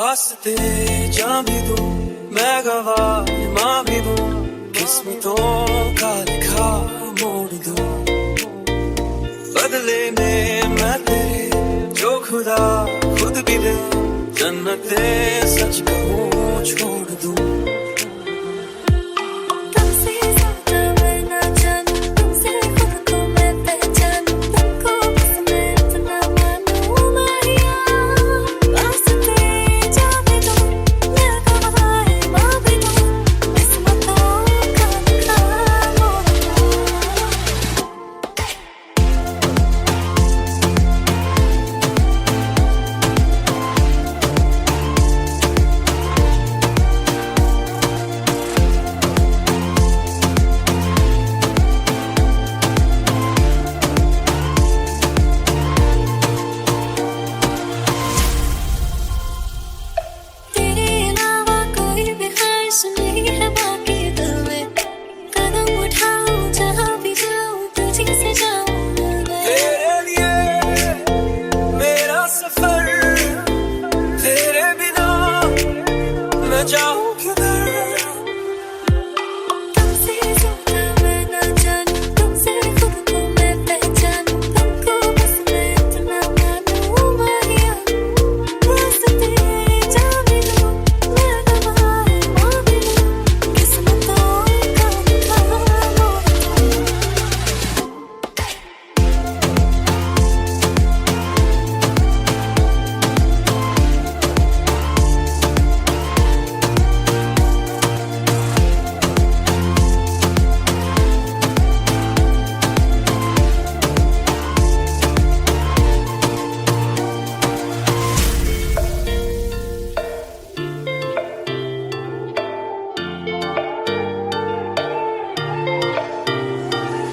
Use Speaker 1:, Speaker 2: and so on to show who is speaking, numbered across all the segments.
Speaker 1: वास्ते जान भी दूं मैं गवाह मां भी दूं किस्मतों का लिखा मोड़ दूं बदले में मैं तेरे जो खुदा खुद भी दे जन्नते सच कहूं छोड़ दूं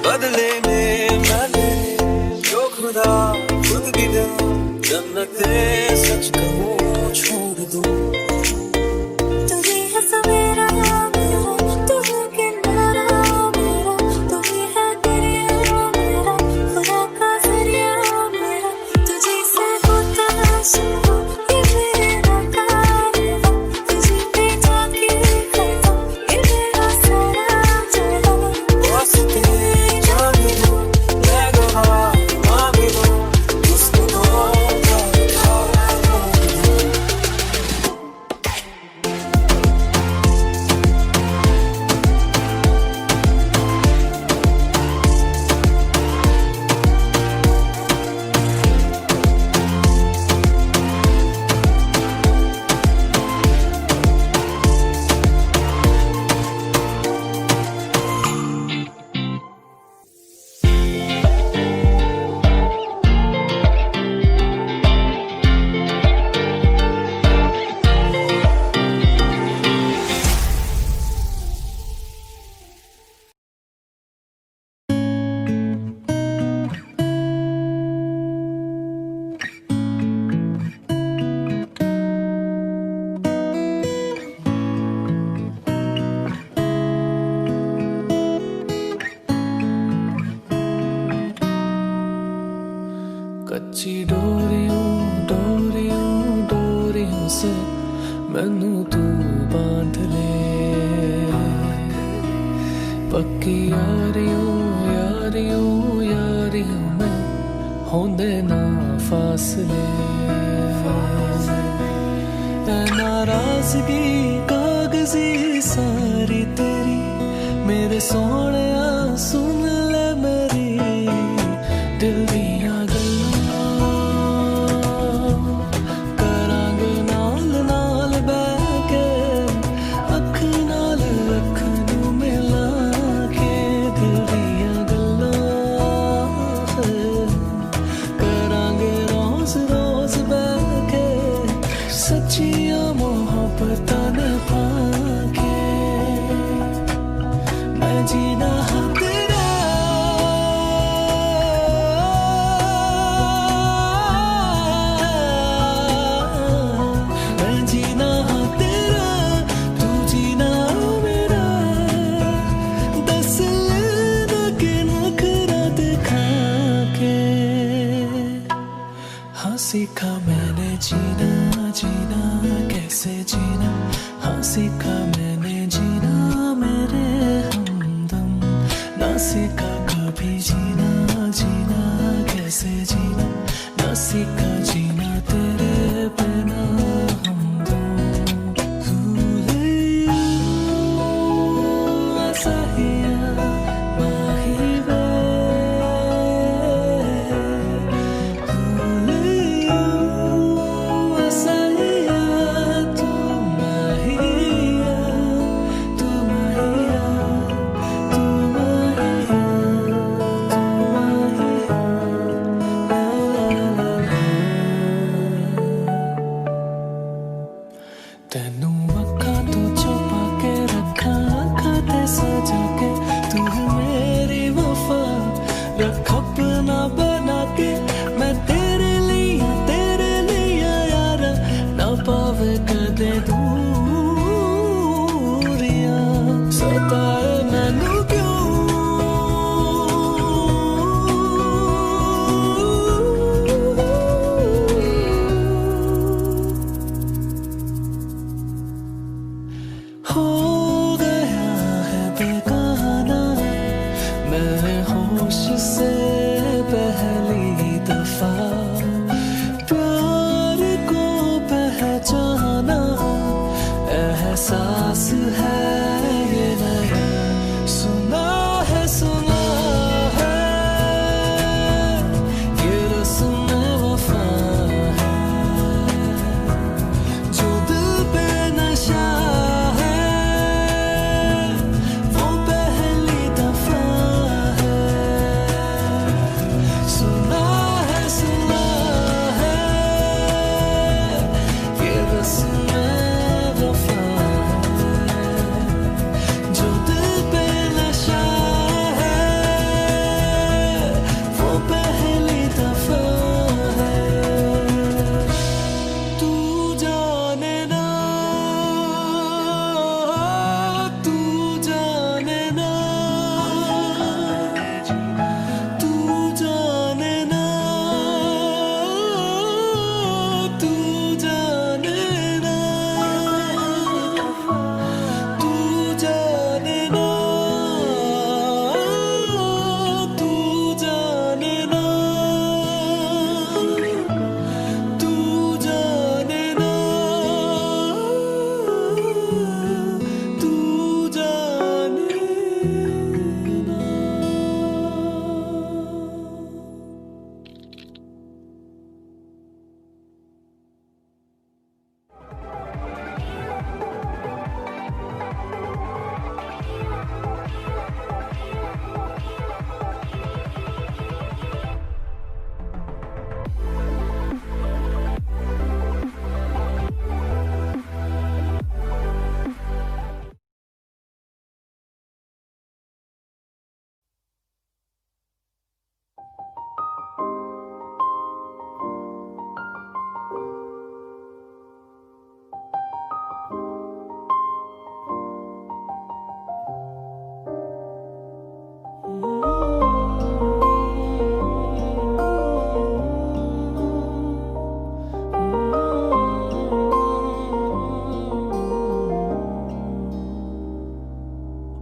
Speaker 1: बदले में मैं तेरे जो खुदा खुद भी दे जन्नते सच कहूं छोड़ दूं
Speaker 2: तू ही है सवेरा मेरा तू है किनारा मेरा तू ही है दरिया मेरा खुदा का जरिया मेरा तुझे से होता शुरू ये मेरा कारवां तुझे पे जाके खत्म ये मेरा सारा जहां
Speaker 1: वास्ते
Speaker 3: कच्ची डोरियों डोरियों डोरियों से मैनू तू बांध ले पक्की यारियों यारियों यारियों में होंदे ना फासले नाराजगी कागजी सारी तेरी मेरे सोने सुन ले मेरी दिल दिया सच्चियां मोहब्बतां ने पाके मैं जीना हाँ तेरा मैं जीना हाँ तेरा तू जीना मेरा दस लेना के नखरा दिखा के हाँ सीखा मैंने जीना जीना के कैसे जीना, हाँ सीखा मैंने जीना मेरे हमदम, ना सीखा कभी जीना, जीना कैसे जीना, ना सीखा जीना तेरे बिना हमदम। भूले ऐसा ही माही वे, तेनू अखा तो छुपा के रखा, अखा ते सजा के तू मेरी वफा रख अपना बना के, मैं तेरे लिया यारा, ना पावे कदे दूरियां, सताए मैनू क्यों हो गया है बेगाना मैं होश से पहली दफा, प्यार को पहचाना एहसास है ये नया, सुना है ये रस्म वफा है, जो दिल पे नशा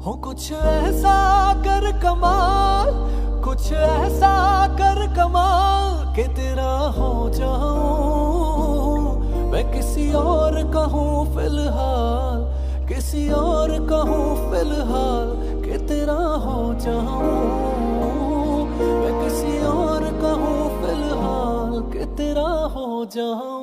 Speaker 3: हो कुछ ऐसा कर कमाल, कुछ ऐसा कर कमाल कि तेरा हो जाऊं मैं, किसी और कहूँ फिलहाल, किसी और कहूँ फिलहाल कि तेरा हो जाऊं मैं, किसी और कहूँ फिलहाल कि तेरा हो जाऊं।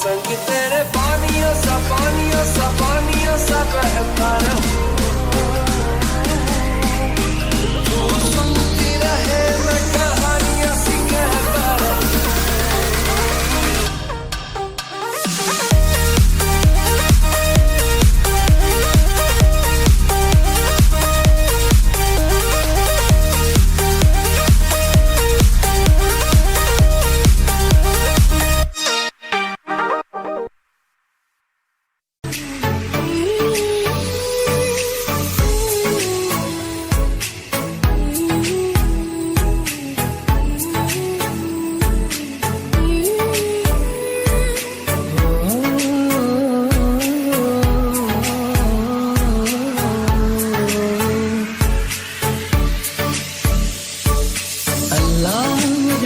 Speaker 1: संग तेरे पानियों सा बहता रहूं, तू सुनती रहे मैं कहानियां सी कहता रहूं।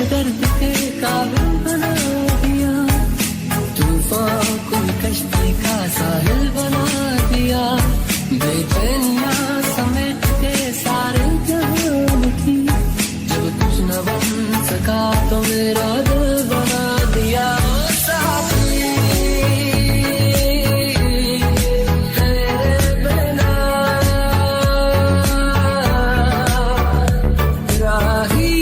Speaker 4: दर्द के काबिल बना दिया, तूफान को कश्ती का साहिल बना दिया, बेचैनियां समेट के सारे जहान की, जब कुछ न बन सका तो मेरा दिल बना दिया। साथी तेरे बिना राही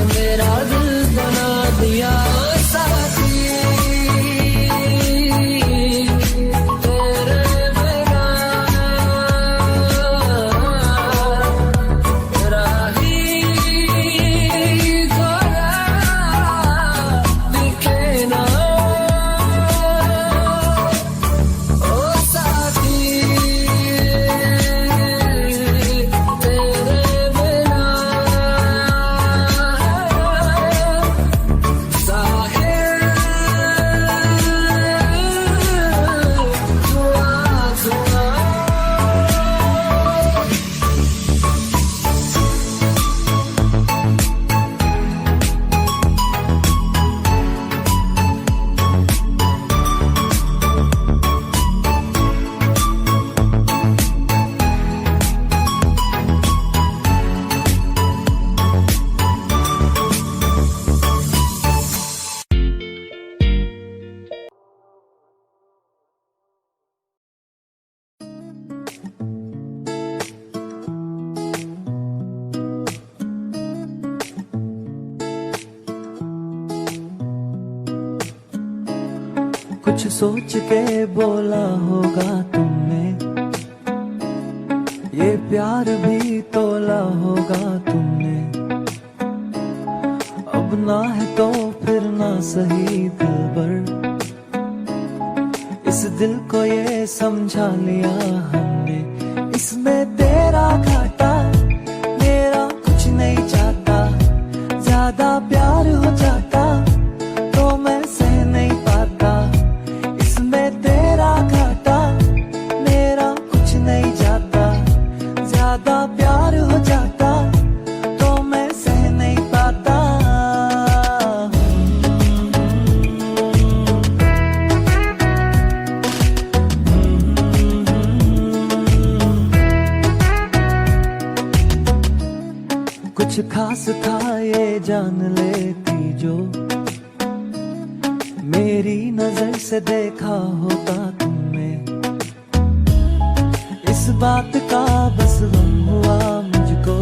Speaker 4: मेरा दिल बना दिया। साथी तेरे बिना राही खोया दिखे ना, ओ साथी तेरे बिना
Speaker 3: कुछ सोच के बोला होगा तुमने, ये प्यार भी तोला होगा तुमने। अब ना है तो फिर ना सही दिलबर, इस दिल को ये समझा लिया हमने। इसमें तेरा घाटा मेरा कुछ नहीं चाहता, ज्यादा प्यार हो जाता तो मैं सह नहीं पाता। इसमें तेरा कुछ खास था ये जान लेती जो मेरी नजर से देखा होता तुमने। इस बात का बस गम हुआ मुझको,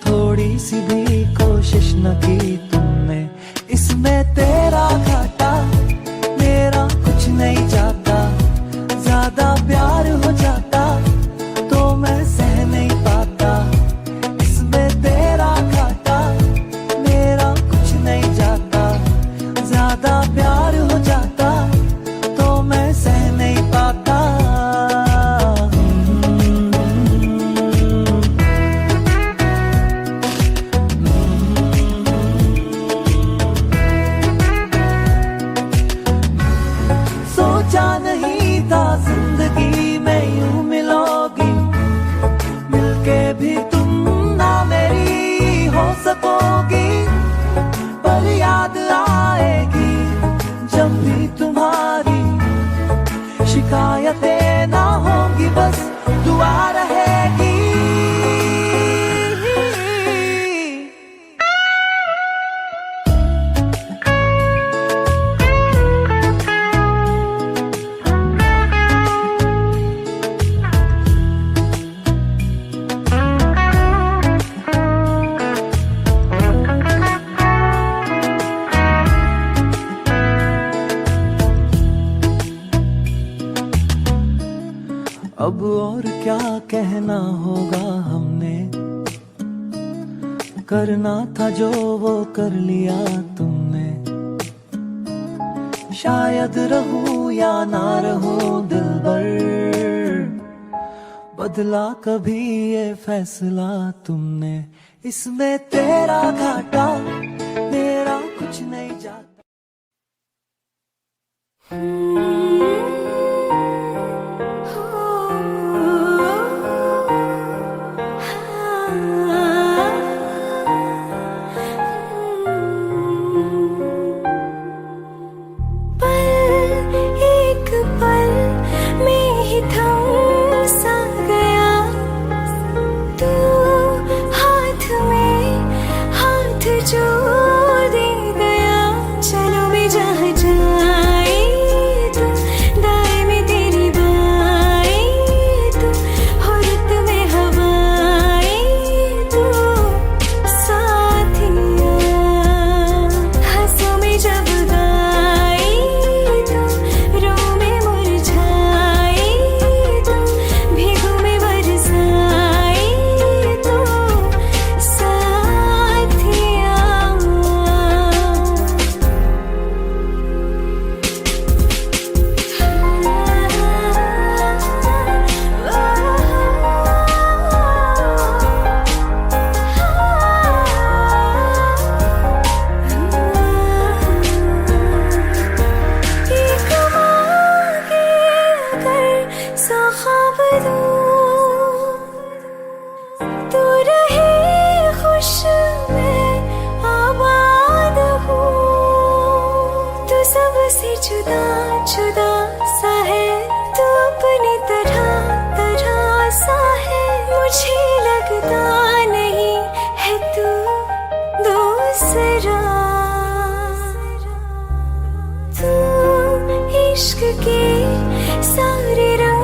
Speaker 3: थोड़ी सी भी कोशिश न की तुमने। इसमें तेरा घाटा मेरा कुछ नहीं जाता, ज्यादा प्यार हो जाता तो मैं सह नहीं पाता। इसमें तेरा घाटा मेरा कुछ नहीं जाता, ज्यादा प्यार हो जाता तो मैं सह नहीं पाता। सोचा नहीं था जिंदगी में यूं मिलोगी, मिलके भी तुम ना मेरी हो सकोगी। पर याद आएगी जब भी तुम्हारी, शिकायतें ना होंगी बस दुआ रहेगी। अब और क्या कहना होगा हमने, करना था जो वो कर लिया तुमने। शायद रहूं या ना रहूं दिलबर, बदला कभी ये फैसला तुमने। इसमें तेरा घाटा मेरा कुछ नहीं जाता।
Speaker 2: सबसे जुदा जुदा सा है तू, अपनी तरह तरह सा है। मुझे लगता नहीं है तू दूसरा। तू इश्क के सारे रंग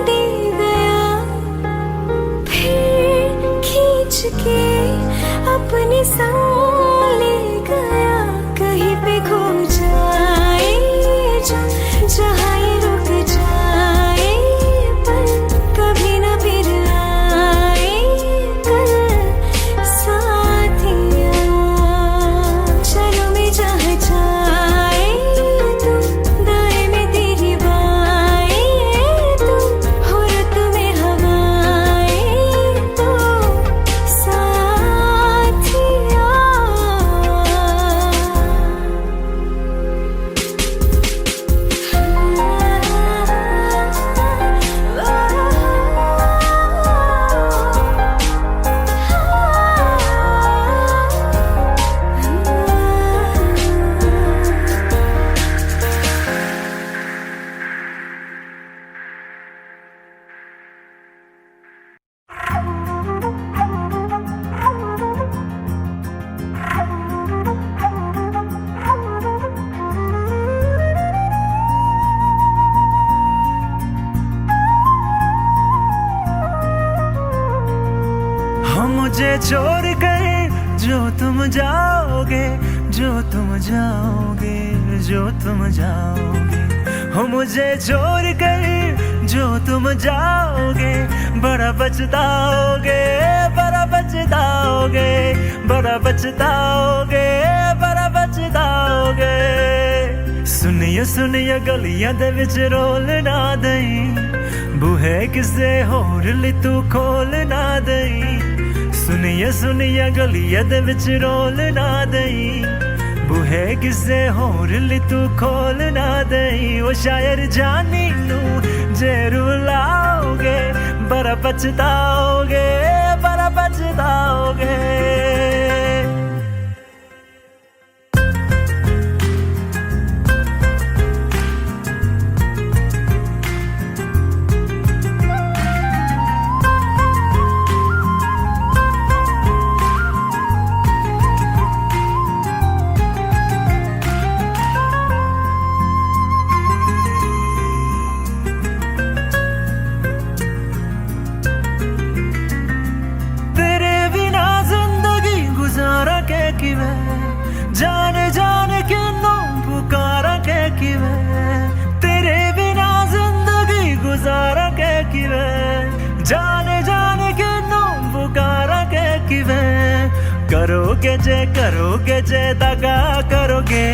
Speaker 2: दे गया, फिर खींच के अपने संग ले गया। कहीं पे खो जाए जहाँ ये रुक जाए, पर कभी न फिर आए कल साथिया। चलो मैं जहाँ जाए तू, दाएं में तेरी बाएं तू, हो रत में हवाएं तो साथिया।
Speaker 1: छोड़ कर जो तुम जाओगे, जो तुम जाओगे, जो तुम जाओगे, हो मुझे छोड़ कर जो तुम जाओगे, बड़ा पछताओगे, बड़ा पछताओगे, बड़ा पछताओगे, बड़ा पछताओगे। सुनिए सुनिए गलियां दे विच रोल ना दई, बूहे किसे होर ली तू खोल ना दई। सुनिए सुनिए गलियां दे विच रोल ना दई, बूहे किसे होर ली तू खोल ना दई। वो शायर जानी नू जे रुलाओगे, बड़ा पछताओगे, बड़ा पछताओगे। जान जान के नाम पुकारा के किवे, तेरे बिना जिंदगी गुजारा के किवे। जान जान के नाम पुकारा के किवे, करोगे जे दगा करोगे,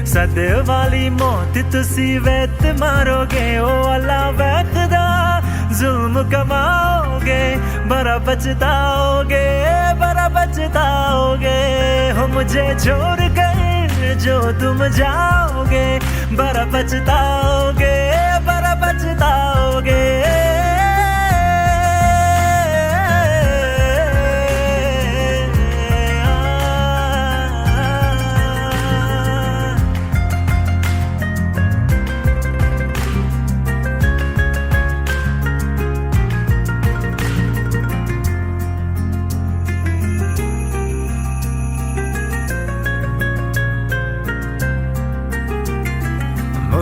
Speaker 1: सद वाली मौत तुसी वैत मारोगे। ओ अल्लाह वैतदा जुल्म कमाओगे, बड़ा पछताओगे, बड़ा पछताओगे। हो मुझे छोड़ कर जो तुम जाओगे, बड़ा पछताओगे, बड़ा पछताओगे।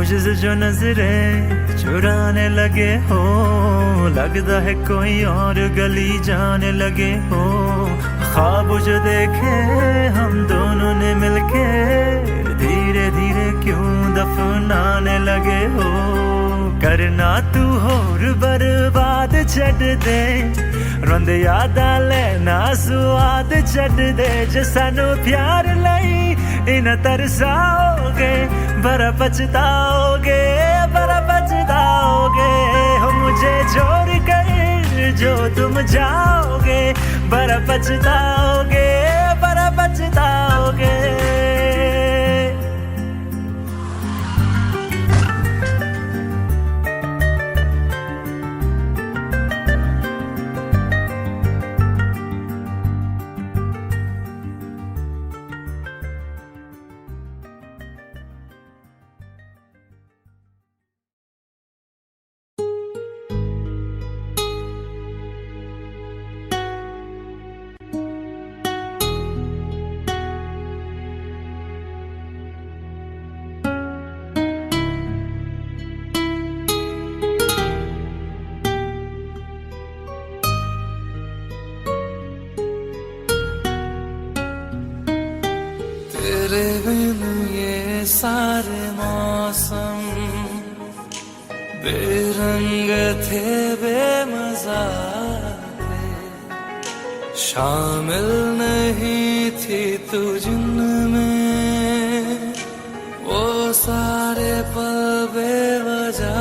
Speaker 1: मुझसे जो नजरे चुराने लगे हो, लगता है कोई और गली जाने लगे हो। ख्वाब जो देखे हम दोनों ने मिलके, धीरे धीरे क्यों दफनाने लगे हो। करना तू होर बर्बाद छड़ दे, रोंद यादा लेना स्वाद छड़ दे। जे सानू प्यार लई इन तरसाओगे, बड़ा पछताओगे, बड़ा पछताओगे। हो मुझे छोड़ कर जो तुम जाओगे, बड़ा पछताओगे, बड़ा पछताओगे।
Speaker 3: तेरे बिन ये सारे मौसम बेरंग थे, बेमजा थे। शामिल नहीं थी तू जिनमें, वो सारे पल बेवजह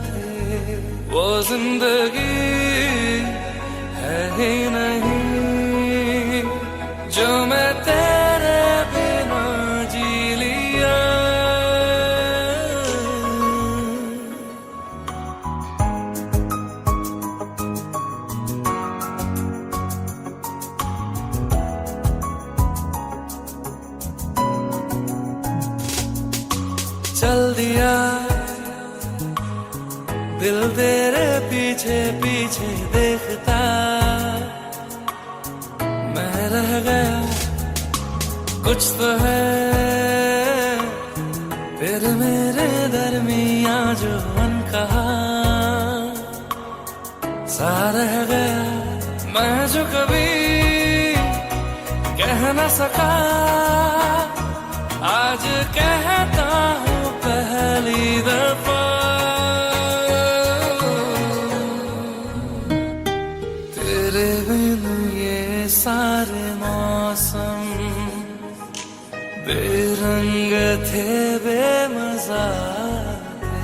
Speaker 3: थे। वो जिंदगी है ही नहीं जो मैं तेरे बिना जी लिया। चल दिया दिल तेरे पीछे पीछे देखता, मैं रह गया कुछ तो है फिर मेरे दरमिया जो अनकहा सा रह गया। मैं जो कभी
Speaker 1: कह न सका, आज कहता हूँ पहली दफा। तेरे बिन ये सारे मौसम बेरंग थे, बेमजा थे,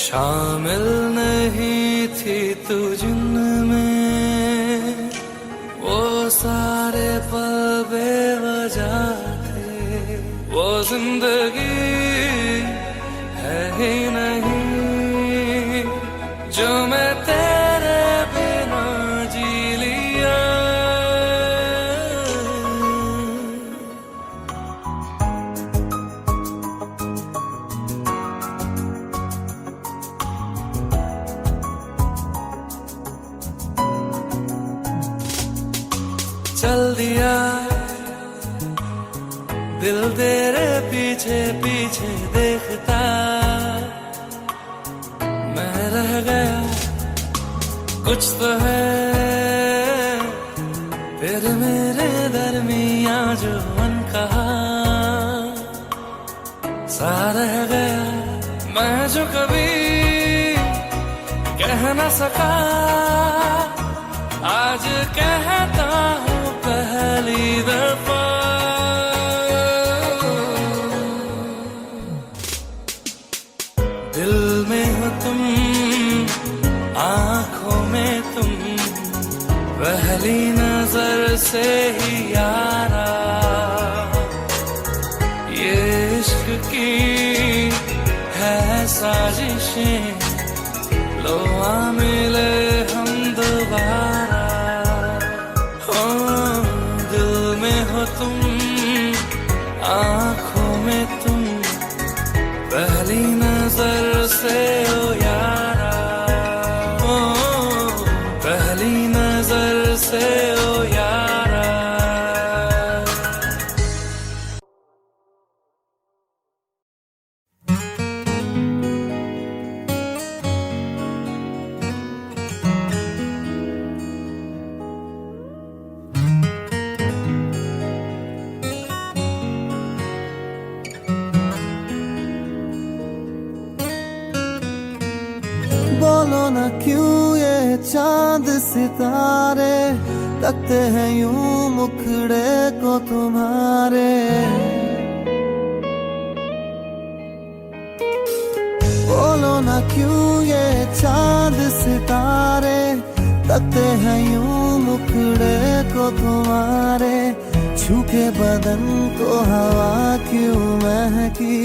Speaker 1: शामिल नहीं थी तू जिनमें, वो सारे पल बेवजह थे। वो जिंदगी है ही नहीं जो मैं तेरे बिना जी लिया। चल दिया दिल तेरे पीछे पीछे देखता, मैं रह गया कुछ तो है तेरे मेरे दरमियां जो अनकहा सा रह गया। मैं जो कभी कह न सका, आज कहता हूँ पहली दफा। दिल में हो तुम, आंखों में तुम, पहली नजर से ही यारा। ये इश्क की है साजिशें, लो आ मिले हम दोबारा। दिल में हो तुम, आंखों में तुम, पहली नजर से ओ यारा। पहली नजर से ओ यारा।
Speaker 5: बोलो ना क्यों ये चांद सितारे तकते हैं यूं मुखड़े को तुम्हारे। बोलो ना क्यों ये चांद सितारे तकते हैं यूं मुखड़े को तुम्हारे। छू के बदन को हवा क्यों महकी,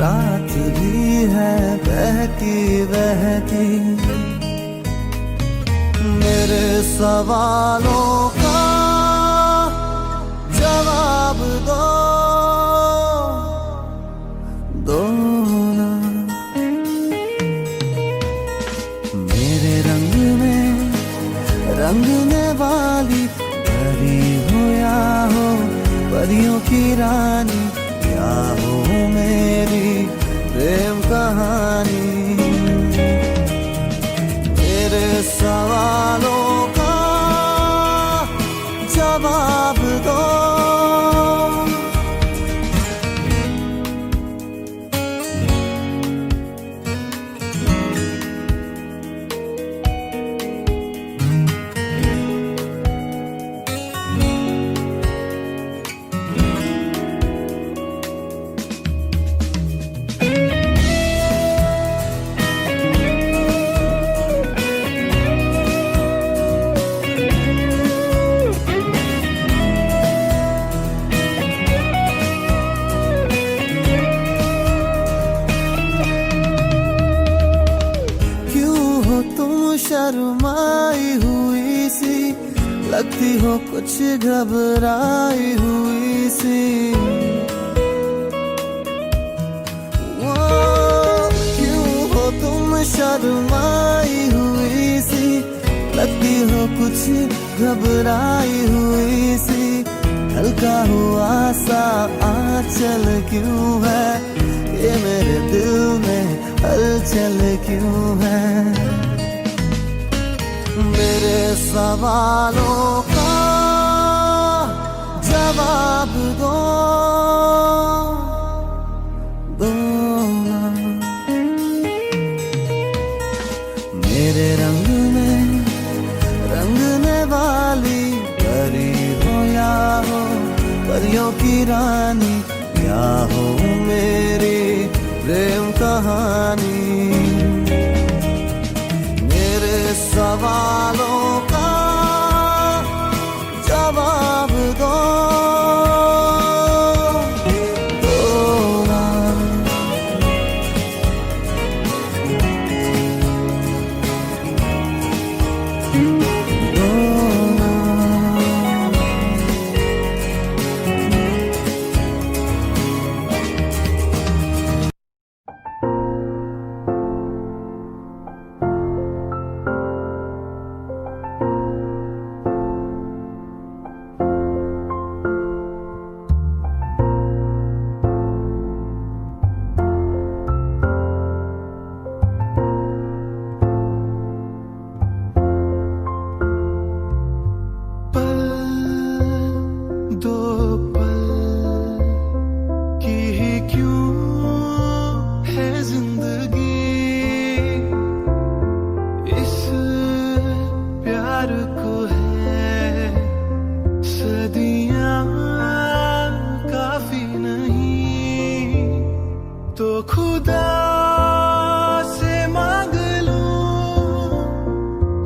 Speaker 5: रात भी है बहकी बहकी। मेरे सवालों का जवाब दो ना। मेरे रंग में रंगने वाली परी हो या हो परियों की रानी, क्या हो मेरी प्रेम कहानी। मेरे सवालों का जवाब दो। शर्माई हुई सी लगती हो, कुछ घबराई हुई सी। क्यों हो तुम शर्माई हुई सी लगती हो, कुछ घबराई हुई सी। हल्का हुआ सा आंचल क्यों है, ये मेरे दिल में हलचल क्यों है। मेरे सवालों का जवाब दो ना। मेरे रंग में रंगने वाली परी हो या हो परियों की रानी, या हो मेरी प्रेम कहानी। मेरे सवालों का जवाब दो ना।
Speaker 6: तो खुदा से मांग लूं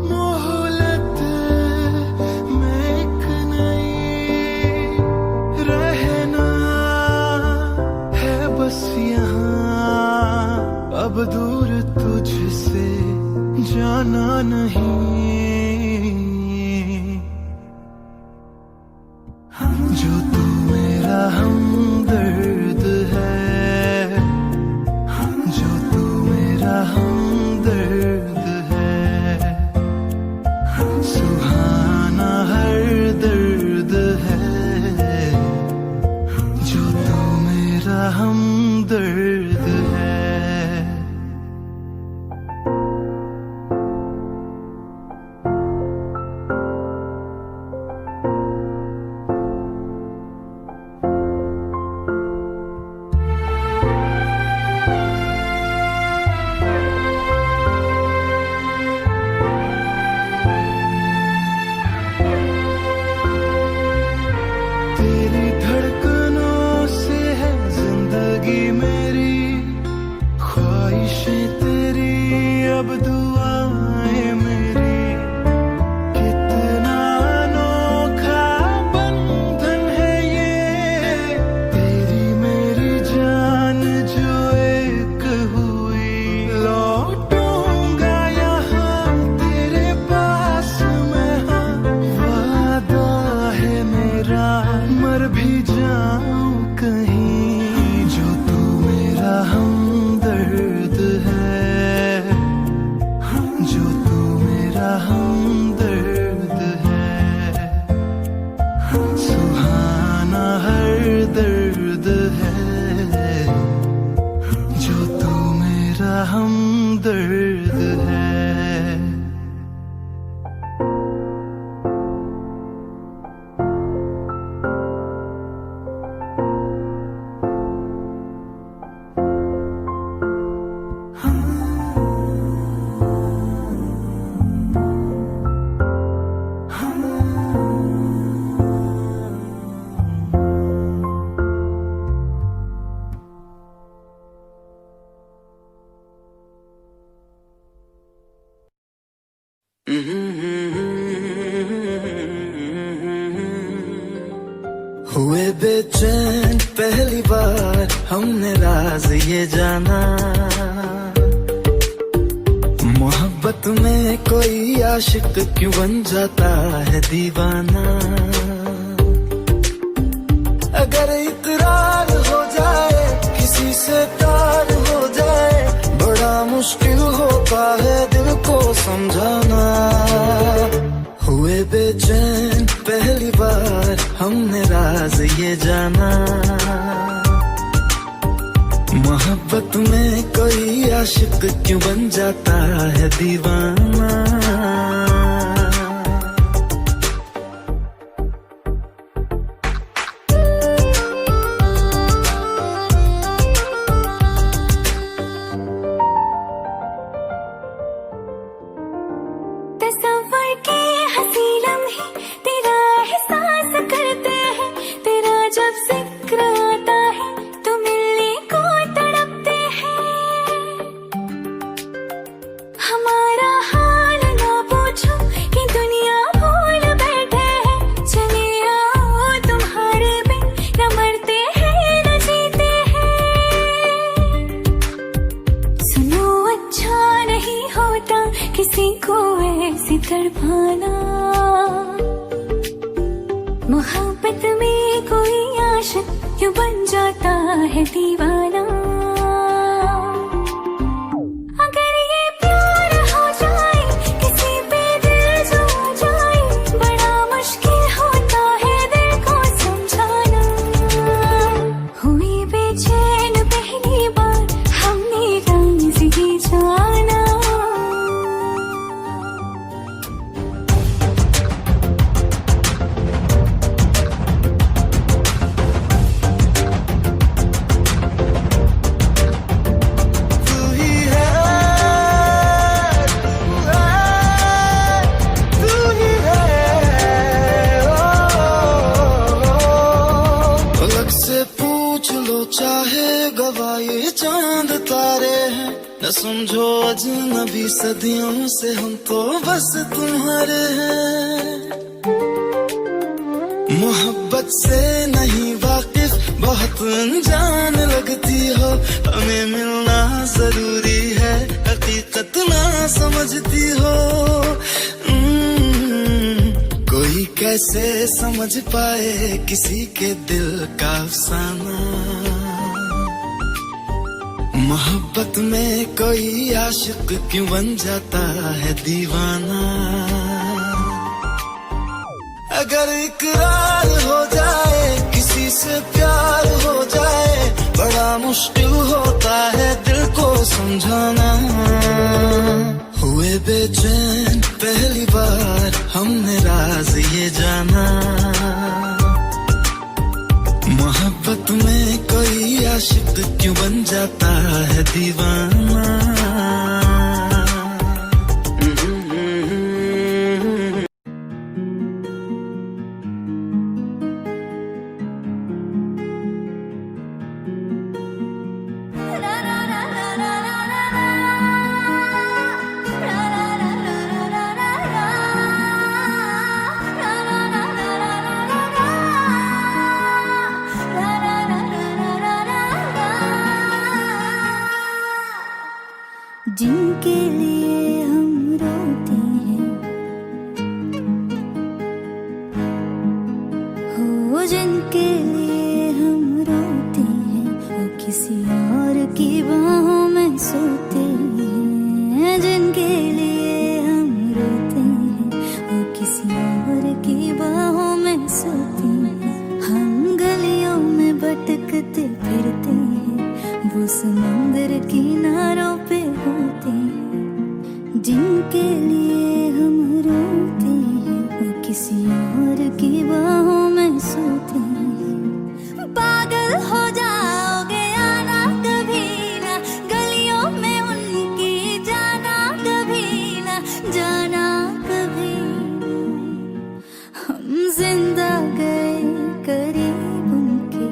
Speaker 6: मोहलत में एक नई, रहना है बस यहाँ अब दूर तुझसे जाना नहीं। जो तू मेरा हमदर्द है, जो तू मेरा हमदर्द है, सुहाना हर दर्द है, जो तू मेरा हमदर्द है। तेरी धड़कनों से है जिंदगी मेरी, ख्वाहिशें तेरी अब दुआएं मेरी। कितना अनोखा बंधन है ये, तेरी मेरी जान जो एक हुई। लौटूंगा यहाँ तेरे पास मैं, हाँ वादा है मेरा, मर भी जाऊं कहीं। जो तू मेरा हमदर्द है, जो तू मेरा हमदर्द है, सुहाना हर दर्द है, जो तू मेरा हमदर्द है।
Speaker 5: हुए बेचैन पहली बार हमने राज ये जाना, मोहब्बत में कोई आशिक क्यों बन जाता है दीवाना। अगर इकरार हो जाए किसी से प्यार हो जाए, बड़ा मुश्किल होता है दिल को समझाना। हुए बेचैन पहली बार हमने राज ये जाना, मोहब्बत में कोई आशिक क्यों बन जाता है दीवाना।
Speaker 2: जाता है दीवाना। अगर ये प्यार हो जाए किसी पे दिल जो जाए, बड़ा मुश्किल होता है दिल को समझाना। हुई बेचैन पहली बार हमने राज ही जाना।
Speaker 5: तू ही है, तू ही है, पलक से पूछ लो चाहे गवाए चांद तारे हैं, न समझो अजनबी सदियों से हम तो बस तुम्हारे हैं। मोहब्बत से नहीं वाकिफ बहुत अनजान लगती हो, हमें मिलना जरूरी है हकीकत ना समझती हो। कोई कैसे समझ पाए किसी के दिल का अफसाना। मोहब्बत में कोई आशिक क्यों बन जाता है दीवाना। अगर इकरार हो जाए किसी से प्यार हो जाए, बड़ा मुश्किल होता है दिल को समझाना। हुए बेचैन पहली बार हमने राज ये जाना। मोहब्बत में कोई आशिक क्यों बन जाता है दीवाना।
Speaker 2: जिनके लिए हम रोते हैं, हो जिनके लिए हम रोते हैं, वो किसी और की बाहों में सोते हैं। जिनके लिए हम रोते हैं, वो किसी और की बाहों में सोते हैं। हम गलियों में भटकते फिरते हैं, वो समंदर किनारों पे होते हैं। जिनके लिए हम रोते हैं, वो किसी और की बाहों में सोते हैं। पागल हो जाओगे आना कभी ना, गलियों में उनकी जाना कभी ना, जाना कभी ना। हम जिंदा गए करीब उनके,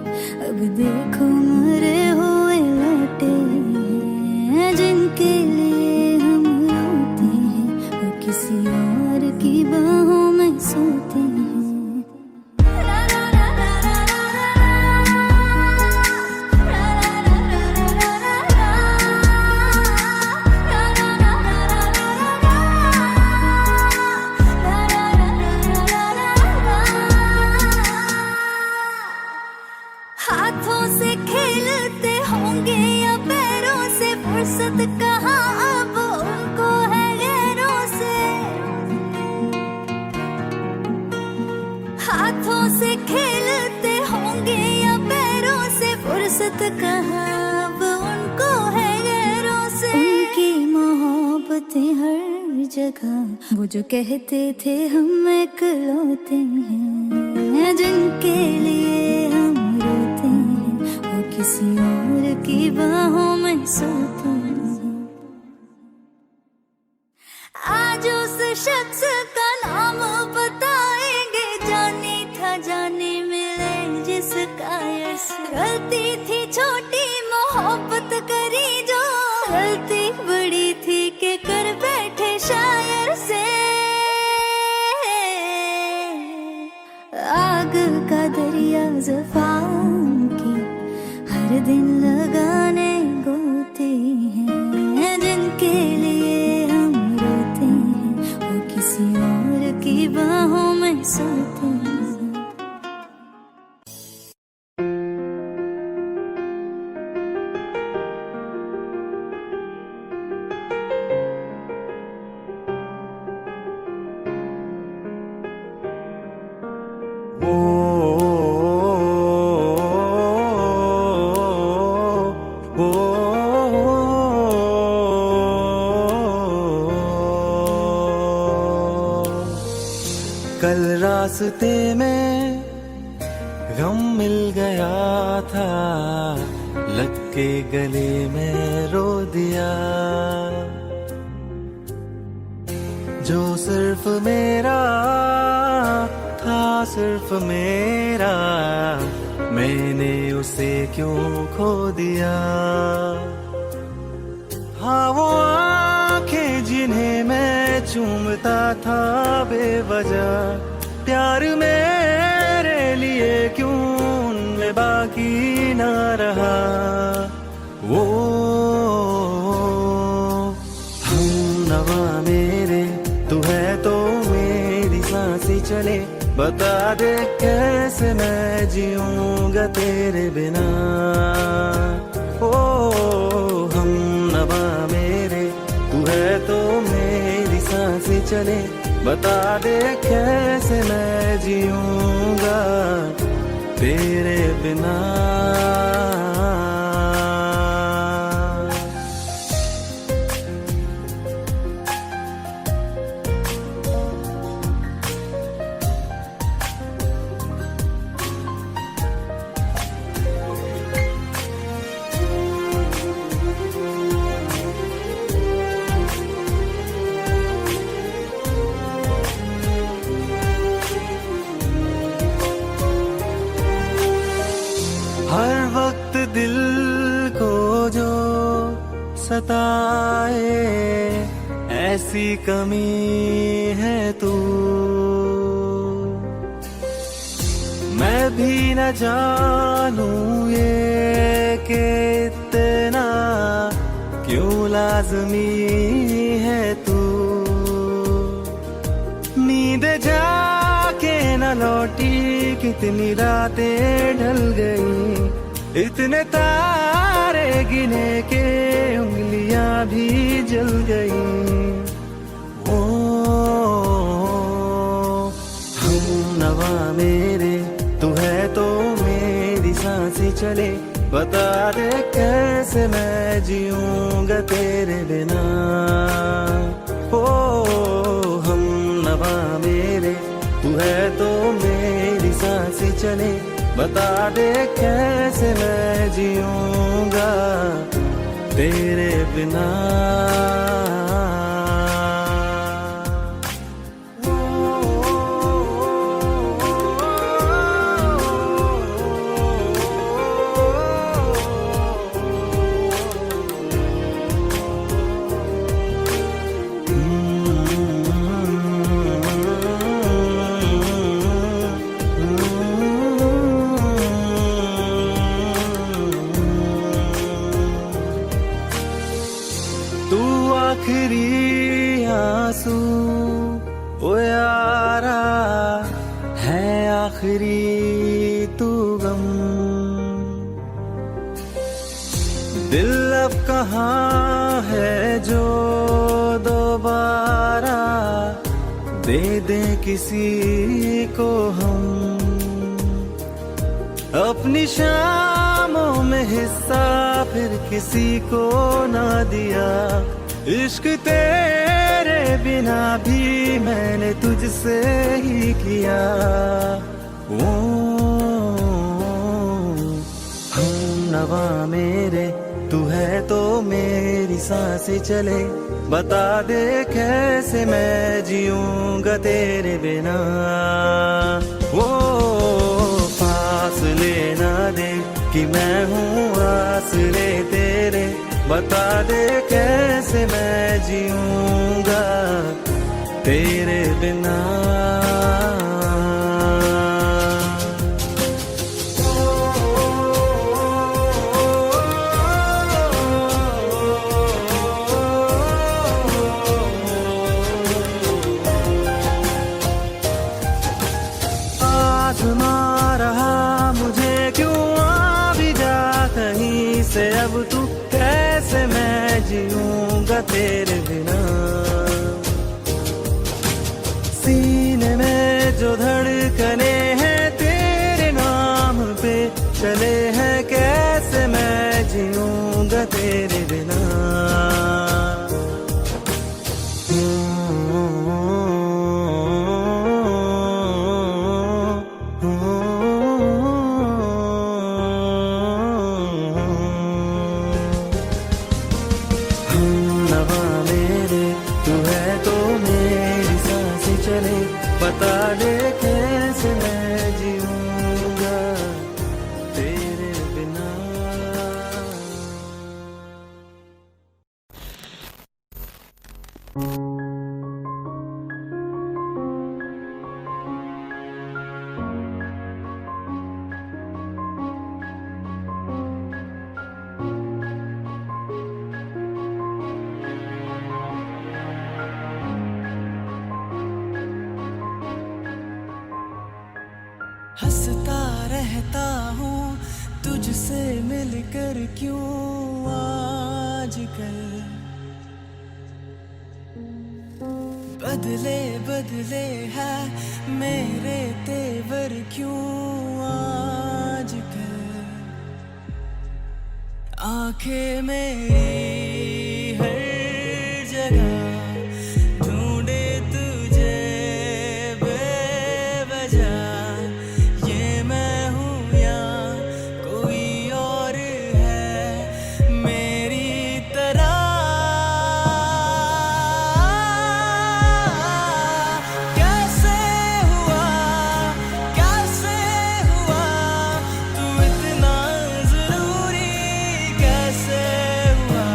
Speaker 2: अब देखो मरे हुए लौटे हैं। जिनके लिए हम रोते हैं, वो किसी और की बाहों में सोते हैं। हाथों से खेलते होंगे या पैरों से, फुर्सत कहाँ अब उनको है गैरों से। हाथों से खेलते होंगे या पैरों से, फुर्सत कहाँ अब उनको है गैरों से। उनकी मोहब्बतें हर जगह, वो जो कहते थे हम इकलौते हैं। जिनके लिए हम रोते हैं, वो किसी और की बाहों में सोते हैं। आज उस शख्स का नाम बताएंगे, जाने था जाने मिले जिसका यश। गलती थी छोटी मोहब्बत करी जो, गलती बड़ी थी कि कर बैठे शायर से। आग का दरिया ज़फ़ान की हर दिन लगाने गोते हैं। जिनके लिए हम रोते हैं, वो किसी और की बाहों में सोते हैं।
Speaker 6: रास्ते में गम मिल गया था, लग के गले में रो दिया। जो सिर्फ मेरा था, सिर्फ मेरा, मैंने उसे क्यों खो दिया। हाँ वो आंखें जिन्हें मैं चूमता था बेवजह, प्यार मेरे लिए क्यों उनमें बाकी ना रहा। वो हम नवा मेरे, तू है तो मेरी सांसें चले, बता दे कैसे मैं जीऊंगा तेरे बिना। ओ हम नवा मेरे, तू है तो मेरी सांसें चले, बता दे कैसे मैं जीऊंगा तेरे बिना। हर वक्त दिल को जो सताए, ऐसी कमी है तू। मैं भी न जानूं ये कि इतना क्यों लाज़मी है तू। नींद जाके न लौटी, कितनी रातें ढल गई, इतने तारे गिने के उंगलियां भी जल गई। ओ हम नवा मेरे, तू है तो मेरी सांसें चले, बता दे कैसे मैं जीऊंगा तेरे बिना। ओ हम नवा मेरे, तू है तो मेरी सांसें चले, बता दे कैसे मैं जीऊंगा तेरे बिना। तू आखिरी आंसू ओ यारा है, आखिरी तू गम। दिल अब कहाँ है जो दोबारा दे दे किसी को हम। अपनी शामों में हिस्सा फिर किसी को ना दिया, इश्क तेरे बिना भी मैंने तुझसे ही किया। ओ हम नवा मेरे, तू है तो मेरी सांसें चले, बता दे कैसे मैं जीऊंगा तेरे बिना। वो फासले ना दे कि मैं हूँ आसरे तेरे, बता दे कैसे मैं जीऊंगा तेरे बिना। आज़मा रहा मुझे क्यों आ भी जा कहीं से, अब तू कैसे मैं जीऊंगा तेरे बिना। सीने में जो धड़कने हैं तेरे नाम पे चले हैं, कैसे मैं जीऊंगा तेरे बिना।
Speaker 1: हंसता रहता हूँ तुझसे मिलकर क्यों आजकल बदले बदले है मेरे तेवर क्यों आजकल आंखें मेरी हर जगह ढूंढे तुझे बेवजह ये मैं हूँ या कोई और है मेरी तरह कैसे हुआ तू इतना जरूरी कैसे हुआ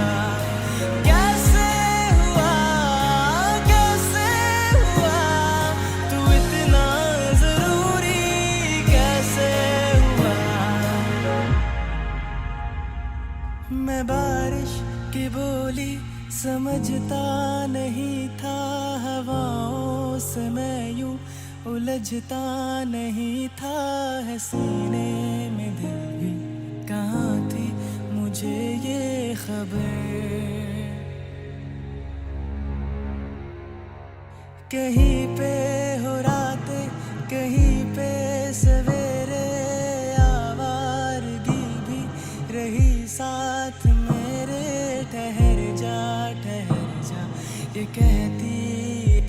Speaker 1: तू इतना जरूरी कैसे हुआ मैं बारिश की बोली समझता नहीं था हवाओं से मैं यूं उलझता नहीं था है सीने में दिल भी कहाँ थी मुझे ये खबर कहीं पे हो रातें कहीं पे सवेरे आवारगी भी रही साथ मेरे ठहर जा ये कहती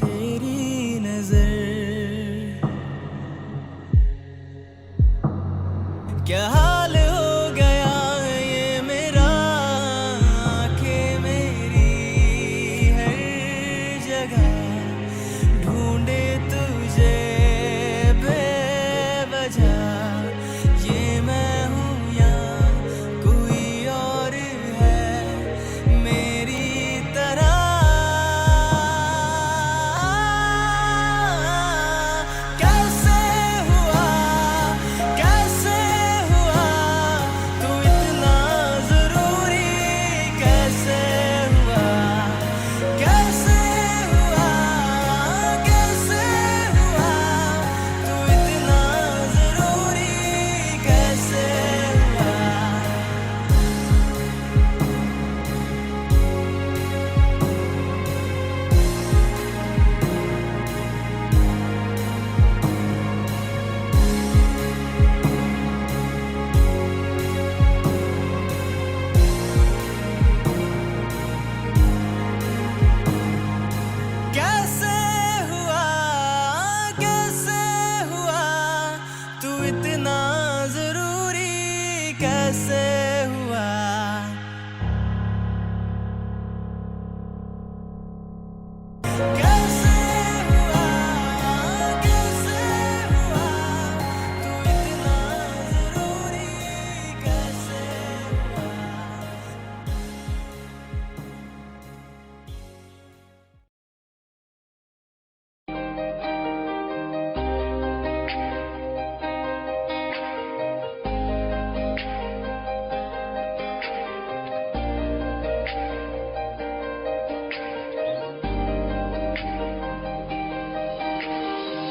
Speaker 1: तेरी नजर क्या हाल हो गया ये मेरा आंखें मेरी हर जगह ढूंढे तुझे बेवजह ये मैं हूँ या कोई और है मेरी तरह कैसे हुआ तू इतना जरूरी कैसे हुआ तू इतना जरूरी कैसे हुआ कैसे हुआ तू इतना जरूरी कैसे हुआ कैसे हुआ तू इतना जरूरी कैसे हुआ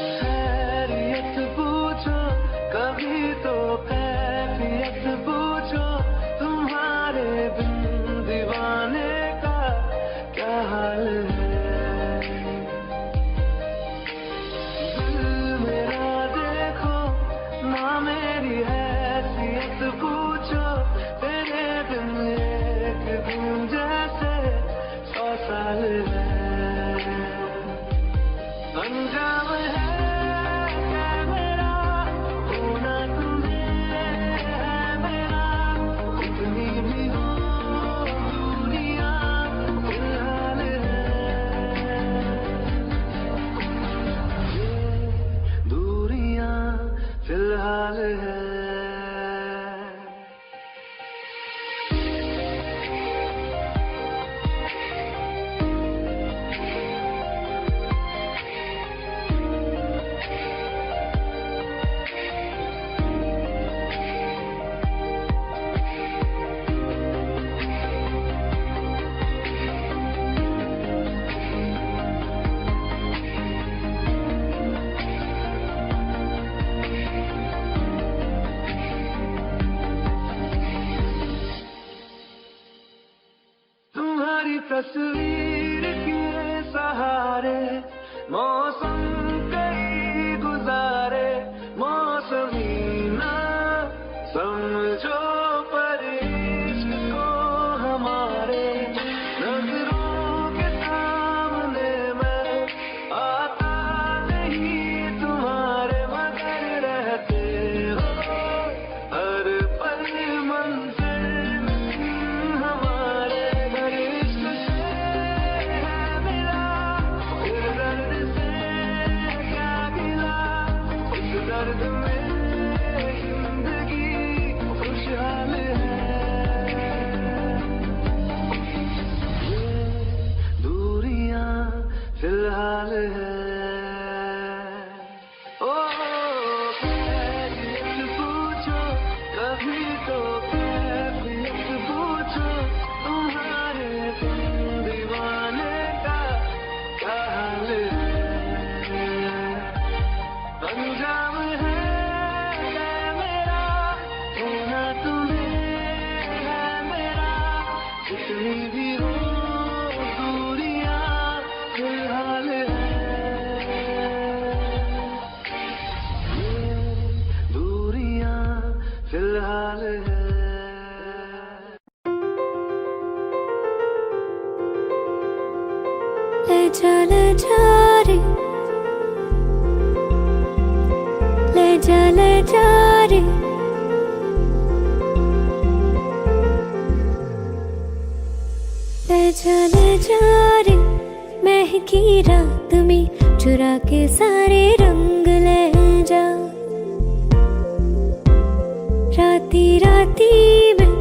Speaker 6: खैरियत पूछो कभी तो कैफियत पूछो तुम्हारे बिन दीवाने का क्या हाल है दिल मेरा देखो ना मेरी हैसियत पूछो तेरे बिन एक दिन जैसे 100 साल है अंजाम है मेरा होना तुम्हें है मेरा कितनी भी हो दुनिया फिलहाल है ये दूरियां फिलहाल है तस्वीर के सहारे मौसम कई गुजारे, मौसमी ना समझो पर इश्क को हमारे, नजरों के सामने मैं आता नहीं तुम्हारे, मगर रहते हो हर पल मंजिल हमारे, घर इश्क से है मिला, फिर दर्द से क्या गिला, इस दर्द में जिंदगी खुशहाल है। ये दूरियां फिलहाल है। ओ कैफियत पूछो कभी तो, कैफियत पूछो तुम्हारे तुम दीवाने का क्या हाल है। अंजाम है मेरा होना तुम्हें है मेरा, जितनी भी हो दूरियां फिलहाल है। ये दूरियां फिलहाल है।
Speaker 2: ले जा रे, ले जा रे, ले जा रे, महकी रात में चुरा के सारे रंग ले जा, राती राती में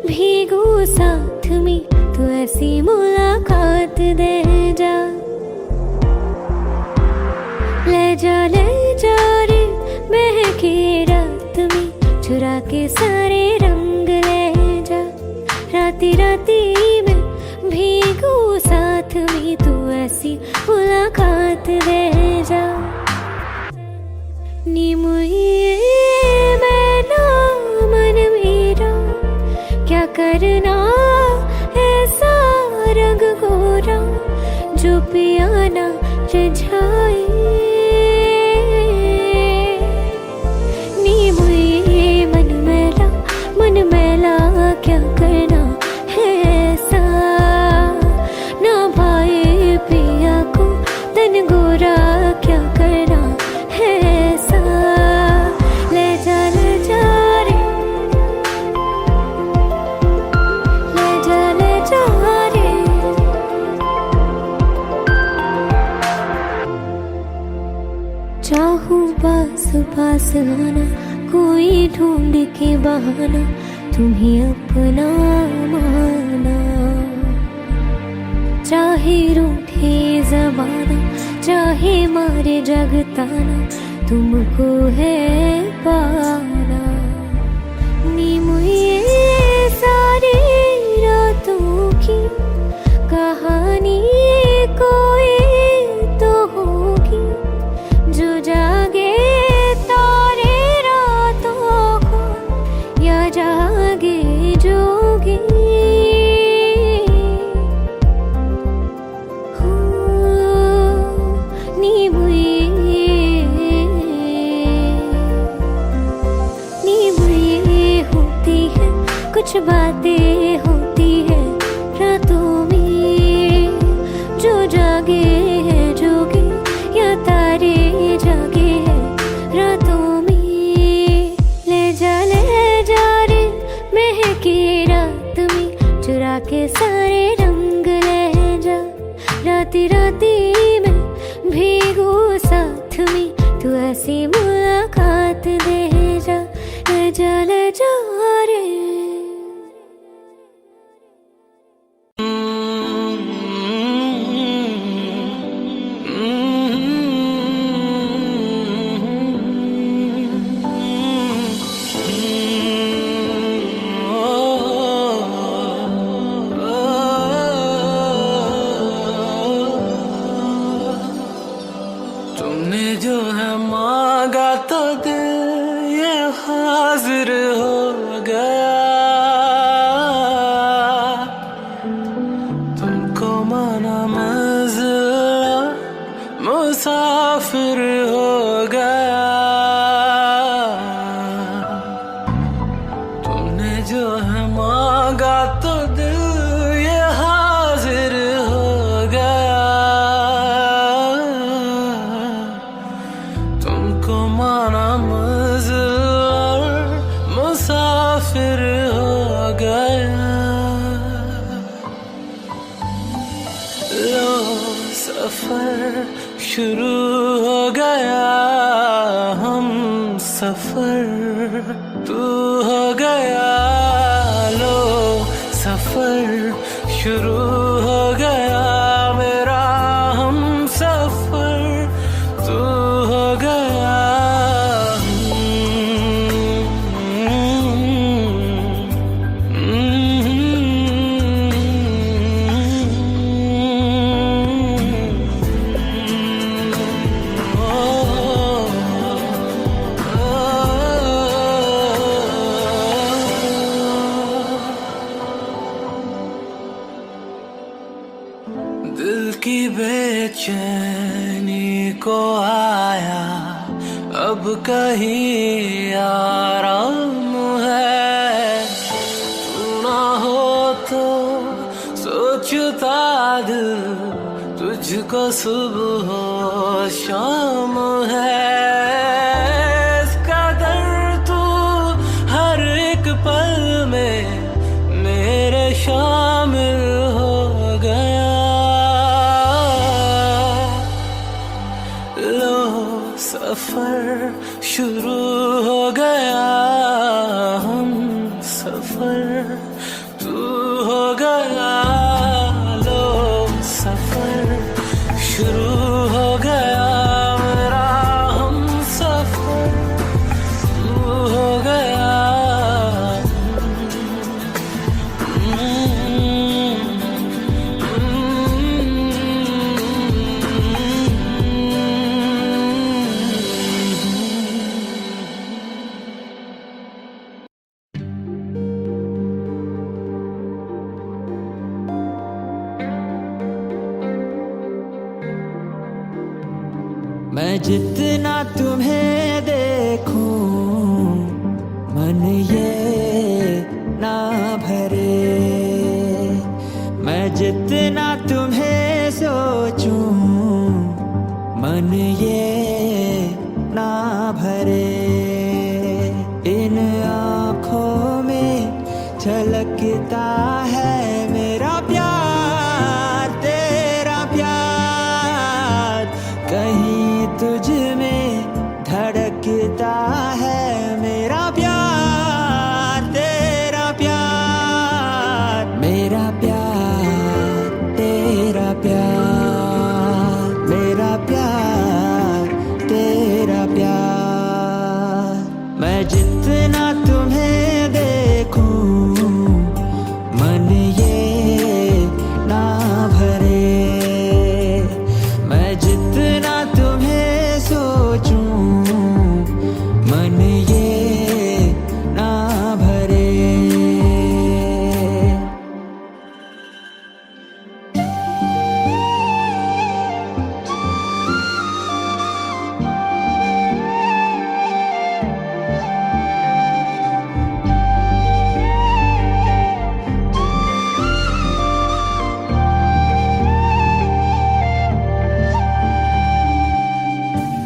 Speaker 2: भीगू साथ में तू ऐसी मुलाकात दे जा, ले जा रे, महके रात में चुरा के सारे रंग ले जा, राती राती में भीगू साथ में तू ऐसी मुलाकात दे जा। नी मुझे मैना मन मेरा क्या करना ऐसा रंग गोरा, जो पियाना रिझाए। नी मुझे मन मैला क्या करना है ऐसा, ना भाई पिया को तन गोरा क्या करना है ऐसा। ले जा रे, ले जा रे, चाहूं पास आना, कोई ढूंढ के बहाना, तुम्हें अपना माना, चाहे रूठे ज़माना, चाहे मारे जगताना, तुमको है पाना। नी मुझे सारी रातों की कहानी कोई तो होगी, जो जागे तारे रातों को, या जागे जोगी। हो नी मुझे होती है कुछ बातें होती है रातों में, जो जागे है जोगी, या तारे जागे है रातों में। ले जा रे, महके रात में चुरा के सारे रंग ले जा, राती राती में भीगू साथ में तू ऐसी मुलाकात दे जा, ले जा रे।
Speaker 6: तुमने जो है मांगा सफर शुरू हो गया, हम सफर तू हो गया, लो सफर शुरू हो गया मेरा, हम सफर तू हो गया। दिल की बेचैनी को आया अब कहीं आराम है, तू ना हो तो सोचता दिल तुझको सुबह हो शाम है, इसका दर्द तू हर एक पल में मेरे शामिल हो गया, लो सफर शुरू हो गया, हम सफर तू हो गया, लो सफर शुरू हो गया मेरा, हम सफर तू हो गया।
Speaker 3: मैं जितना तुम्हें देखूं मन ये ना भरे, मैं जितना तुम्हें सोचूं मन ये ना भरे, इन आँखों में झलकता है मेरा प्यार, तेरा प्यार कहीं तुझ में धड़कता है मेरा प्यार, तेरा प्यार, मेरा प्यार, तेरा प्यार, मेरा प्यार, तेरा प्यार, मैं जितना तुम्हें देखूं मन ये ना भरे, मैं जितना तुम्हें सोचूं मन ये ना भरे।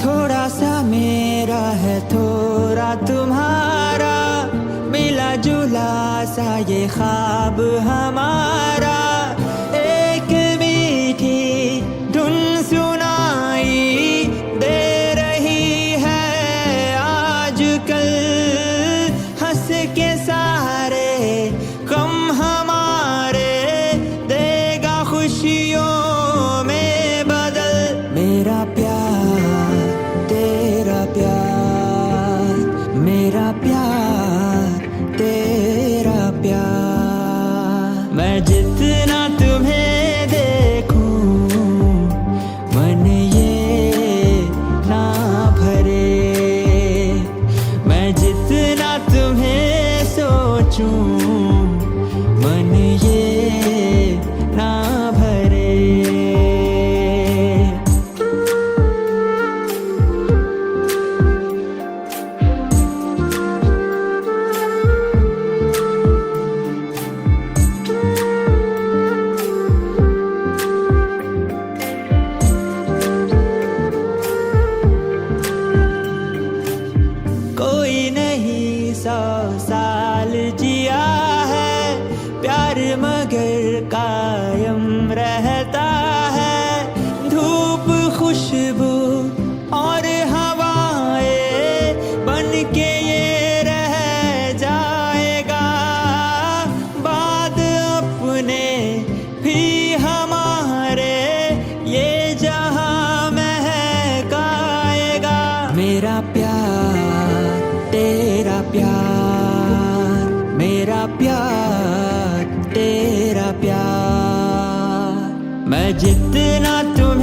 Speaker 3: थोड़ा सा मेरा है थोड़ा तुम्हारा, मिला जुला सा ये ख्वाब हमारा, एक मीठी धुन सुनाई दे रही है आजकल, हंस के सारे गम हमारे देगा खुशियों में बदल, मेरा प्यार, तेरा प्यार, मेरा प्यार, तेरा प्यार, मैं जितना तुम्हें देखूं मन ये ना भरे, मैं जितना तुम्हें सोचूं मन ये ना भरे। कोई नहीं 100 साल जिया है, प्यार मगर कायम रहता है, धूप
Speaker 7: है जितना तू